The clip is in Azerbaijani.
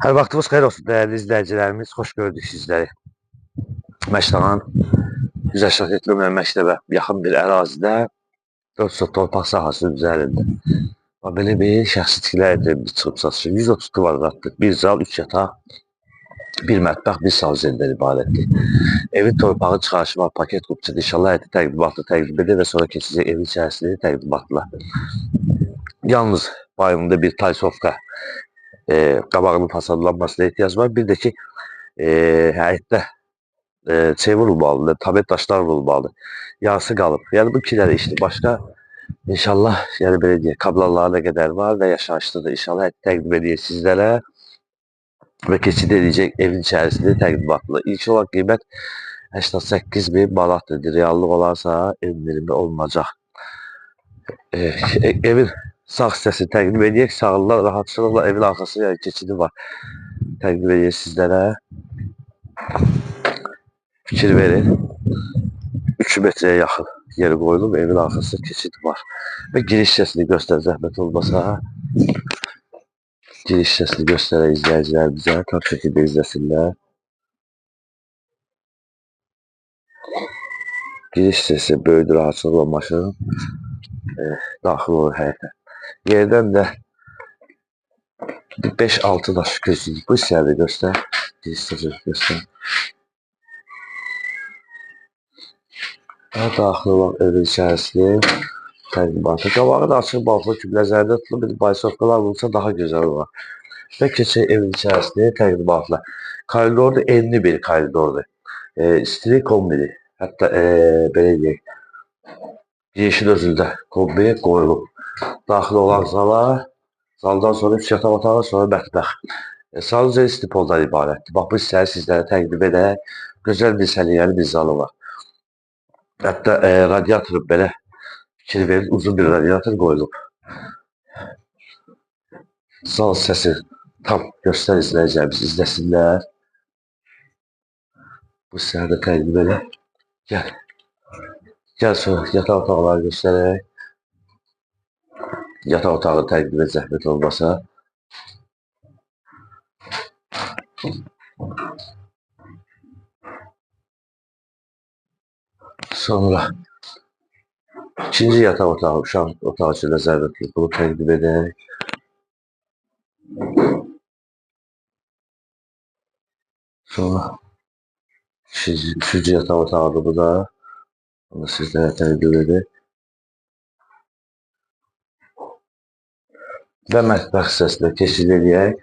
Hər vaxtınız xeyir olsun dəyərli izləyicilərimiz, xoş gördük sizləri. Məştalan 180 nömrə məktəbə yaxın bir ərazidə 4 sot torpaq sahəsi üzərində belə bir şəxsi tikilər evi çıxıb satışır. 130 kvadratlıq bir zal, 3 yataq, bir mətbəx, bir saluzeldən ibarətdir. Evin torpağı çıxarışı var, paket qupçudur. İnşallah həyəti təqdimatlı təqdim edir və sonra keçəcək evin içərisini təqdimatla. Yalnız bayımında bir taysovka qabağının fasadlanmasına ehtiyac var. Bir də ki, həyətdə çevir olmalıdır, tabet daşlar olmalıdır. Yarısı qalıb. Yəni bu ikiləri işdir. Başqa inşallah, yəni belə deyək, kablalara da qədər var və yaşayışlıdır. İnşallah təqdim edəcək sizlərə və keçid edəcək evin içərisində təqdimatlı. İlk olan qiymət 88.000 manatdır. Reallıq olarsa endirimi olunacaq. Evin sağ hissəsini təqdim edək. Sağlıqla, rahatçılıqla evin arxasında yəni keçidi var. Təqdim edək sizlərə. Fikir verin. 3 metrəyə yaxın yeri qoyulub, evin arxasında keçid var. Və giriş hissəsini göstər, zəhmət olmasa. Giriş hissəsini göstərək izləyicilərimizə, tam şəkildə izləsinlər. Giriş hissəsi böyüdür, rahatçılıqla maşın daxil olur həyətə. Yerdən də 5-6 daş gözlük. Bu hissəni göstər. Giriş hissəsini göstər. Daxil olan evin içərisini təqdimatı. Qabağı da açıq balkon kimi nəzərdə tutulub, bir baysovkalar olursa daha gözəl olar. Və keçək evin içərisini təqdimatla. Koridor da enli bir koridordur. İstilik kombidir. Hətta belə deyək, girişin özündə kombi qoyulub. Daxil olan zala, zaldan sonra 3 yataq otağı, sonra mətbəx. Sadəcə istipoldan ibarətdir. Bax, bu hissəni sizlərə təqdim edək. Gözəl bir səliyyəli bir zalı var. Hətta radiator belə fikir verin, uzun bir radiator qoyulub. Zal səsi tam göstər izləyəcəyimiz izləsinlər. Bu hissəni də təqdim elə. Gəl. Gəl sonra yataq otaqları göstərək. Yataq otağı təqdim et, zəhmət olmasa. Sonra ikinci yataq otağı, uşaq otağı üçün nəzərdə bunu təqdim edək. Sonra üçüncü yataq otağıdır bu da. Onu sizlərə təqdim edək. Və mətbəx hissəsinə keçid edək.